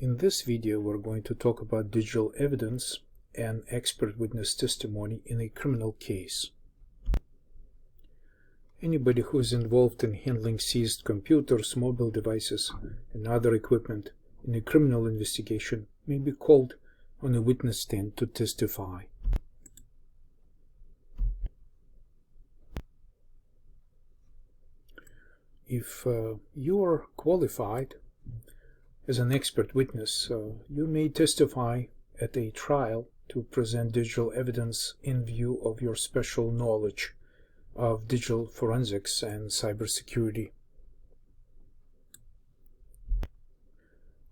In this video, we're going to talk about digital evidence and expert witness testimony in a criminal case. Anybody who is involved in handling seized computers, mobile devices, and other equipment in a criminal investigation may be called on a witness stand to testify. If you are qualified as an expert witness, you may testify at a trial to present digital evidence in view of your special knowledge of digital forensics and cybersecurity.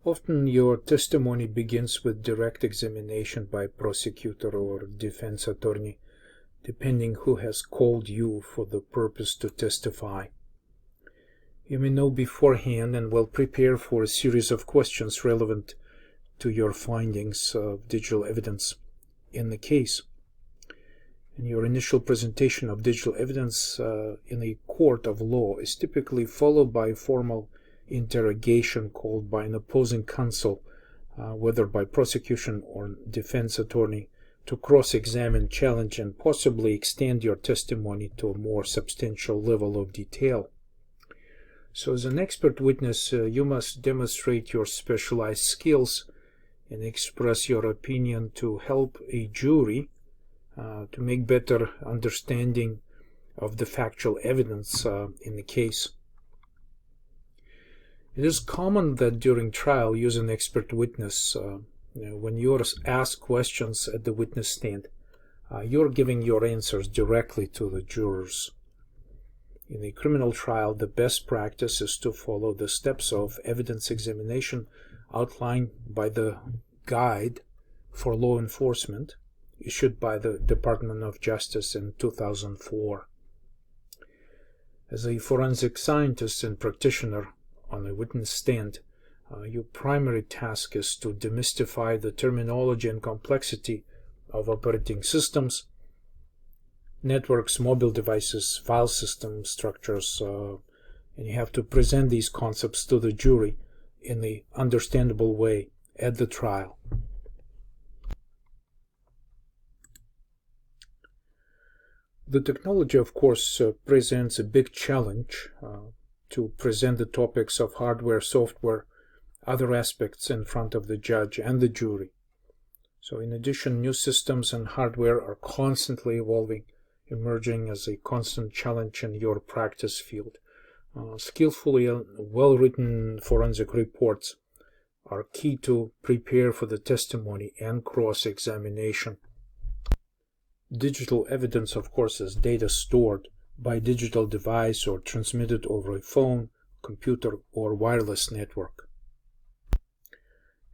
Often your testimony begins with direct examination by prosecutor or defense attorney, depending who has called you for the purpose to testify. You may know beforehand and will prepare for a series of questions relevant to your findings of digital evidence in the case. And your initial presentation of digital evidence in a court of law is typically followed by a formal interrogation called by an opposing counsel, whether by prosecution or defense attorney, to cross-examine, challenge, and possibly extend your testimony to a more substantial level of detail. So as an expert witness, you must demonstrate your specialized skills and express your opinion to help a jury to make better understanding of the factual evidence in the case. It is common that during trial, use an expert witness. When you are asked questions at the witness stand, you're giving your answers directly to the jurors. In a criminal trial, the best practice is to follow the steps of evidence examination outlined by the Guide for Law Enforcement, issued by the Department of Justice in 2004. As a forensic scientist and practitioner on a witness stand, your primary task is to demystify the terminology and complexity of operating systems, networks, mobile devices, file system structures, and you have to present these concepts to the jury in an understandable way at the trial. The technology, of course, presents a big challenge to present the topics of hardware, software, other aspects in front of the judge and the jury. So in addition, new systems and hardware are constantly evolving, emerging as a constant challenge in your practice field. Skillfully and well-written forensic reports are key to prepare for the testimony and cross-examination. Digital evidence, of course, is data stored by digital device or transmitted over a phone, computer, or wireless network.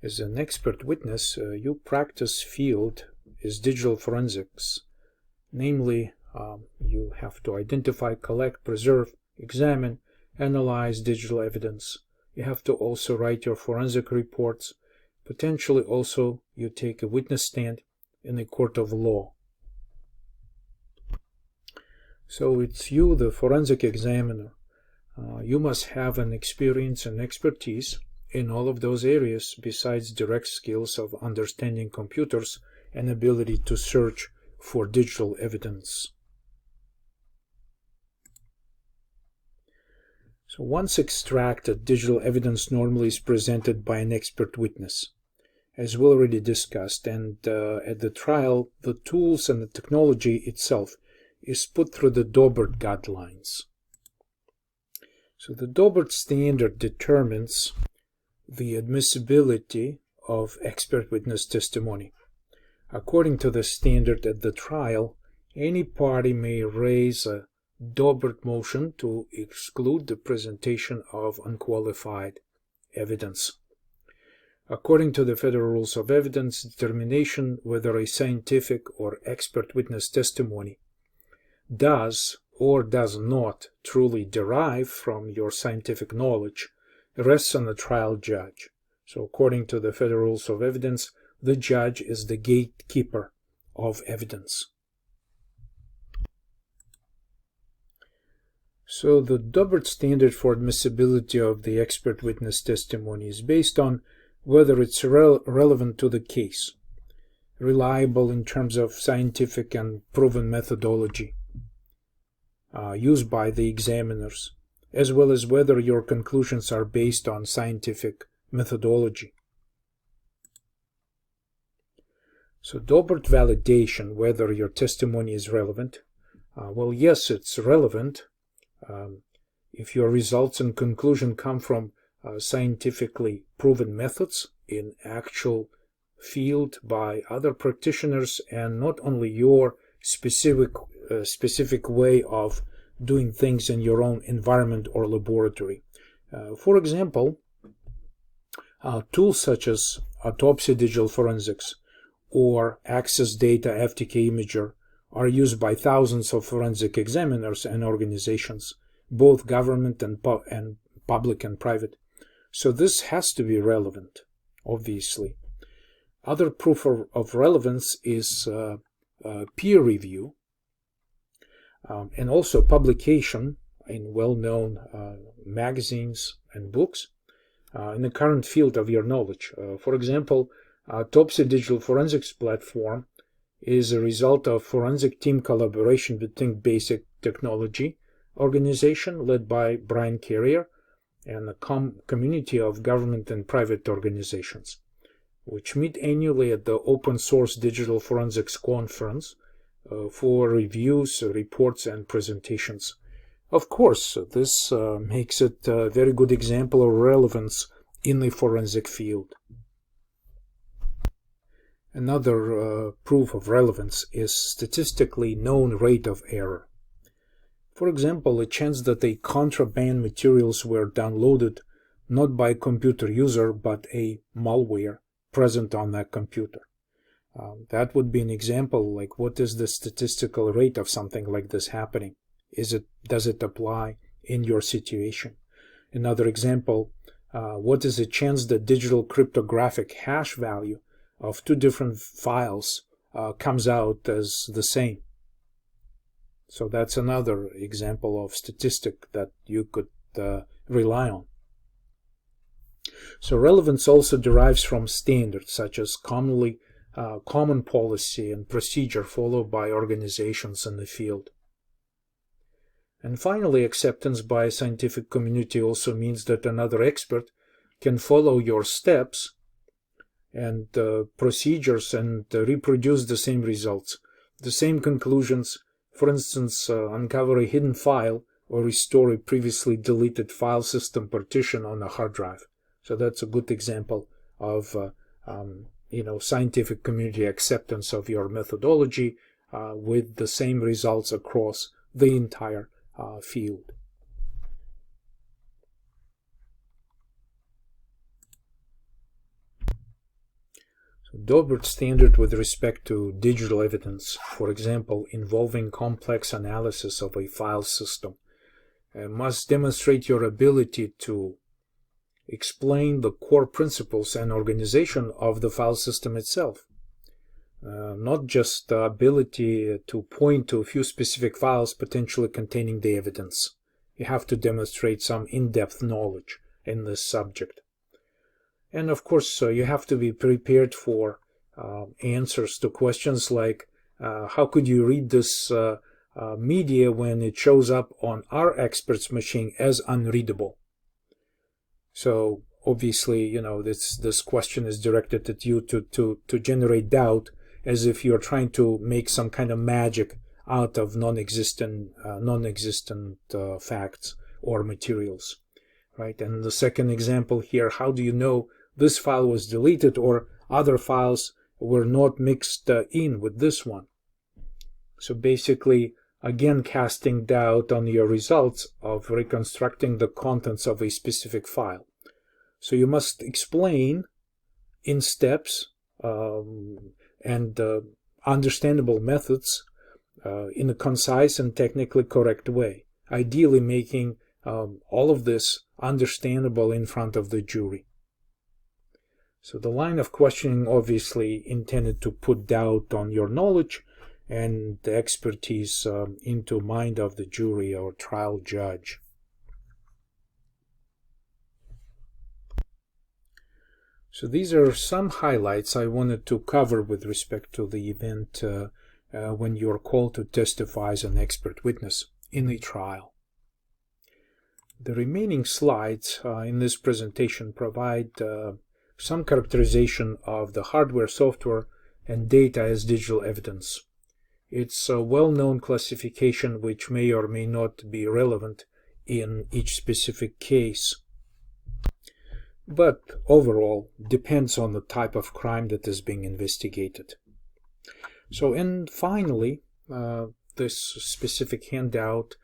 As an expert witness, your practice field is digital forensics. Namely, you have to identify, collect, preserve, examine, analyze digital evidence. You have to also write your forensic reports. Potentially also you take a witness stand in a court of law. So it's you, the forensic examiner. You must have an experience and expertise in all of those areas besides direct skills of understanding computers and ability to search for digital evidence. So once extracted, digital evidence normally is presented by an expert witness, as we already discussed, and at the trial, the tools and the technology itself is put through the Daubert guidelines. So the Daubert Standard determines the admissibility of expert witness testimony. According to the standard at the trial, any party may raise a Daubert motion to exclude the presentation of unqualified evidence. According to the Federal Rules of Evidence, determination whether a scientific or expert witness testimony does or does not truly derive from your scientific knowledge rests on the trial judge. So according to the Federal Rules of Evidence, the judge is the gatekeeper of evidence. So the Daubert standard for admissibility of the expert witness testimony is based on whether it's relevant to the case, reliable in terms of scientific and proven methodology used by the examiners, as well as whether your conclusions are based on scientific methodology. So Daubert validation, whether your testimony is relevant. Well, yes, it's relevant if your results and conclusion come from scientifically proven methods in actual field by other practitioners, and not only your specific way of doing things in your own environment or laboratory. For example, tools such as autopsy digital forensics or Access Data FTK Imager are used by thousands of forensic examiners and organizations, both government and public and private. So this has to be relevant, obviously. Other proof of relevance is peer review and also publication in well-known magazines and books in the current field of your knowledge. For example, Autopsy Digital Forensics platform is a result of forensic team collaboration with Think Basic Technology organization led by Brian Carrier and a community of government and private organizations, which meet annually at the Open Source Digital Forensics Conference for reviews, reports, and presentations. Of course, this makes it a very good example of relevance in the forensic field. Another proof of relevance is statistically known rate of error. For example, a chance that a contraband materials were downloaded not by a computer user but a malware present on that computer. That would be an example, like what is the statistical rate of something like this happening? Does it apply in your situation? Another example, what is the chance that digital cryptographic hash value of two different files comes out as the same? So that's another example of statistic that you could rely on. So relevance also derives from standards such as common policy and procedure followed by organizations in the field. And finally, acceptance by a scientific community also means that another expert can follow your steps and procedures and reproduce the same results, the same conclusions. For instance, uncover a hidden file or restore a previously deleted file system partition on a hard drive. So that's a good example of scientific community acceptance of your methodology with the same results across the entire field. Daubert Standard with respect to digital evidence, for example, involving complex analysis of a file system, must demonstrate your ability to explain the core principles and organization of the file system itself. Not just the ability to point to a few specific files potentially containing the evidence. You have to demonstrate some in-depth knowledge in this subject. And of course, you have to be prepared for answers to questions like, how could you read this media when it shows up on our expert's machine as unreadable? So obviously, this question is directed at you to generate doubt, as if you're trying to make some kind of magic out of non-existent facts or materials, right? And the second example here, how do you know this file was deleted or other files were not mixed in with this one? So basically, again, casting doubt on your results of reconstructing the contents of a specific file. So you must explain in steps and understandable methods in a concise and technically correct way, ideally making all of this understandable in front of the jury. So the line of questioning obviously intended to put doubt on your knowledge and the expertise into mind of the jury or trial judge. So these are some highlights I wanted to cover with respect to the event when you're called to testify as an expert witness in a trial. The remaining slides in this presentation provide some characterization of the hardware, software, and data as digital evidence. It's a well-known classification which may or may not be relevant in each specific case, but overall depends on the type of crime that is being investigated. So, and finally, this specific handout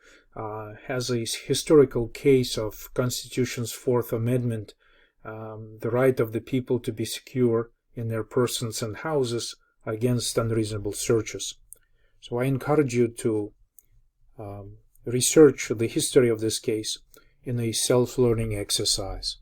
has a historical case of Constitution's Fourth Amendment, the right of the people to be secure in their persons and houses against unreasonable searches. So I encourage you to research the history of this case in a self-learning exercise.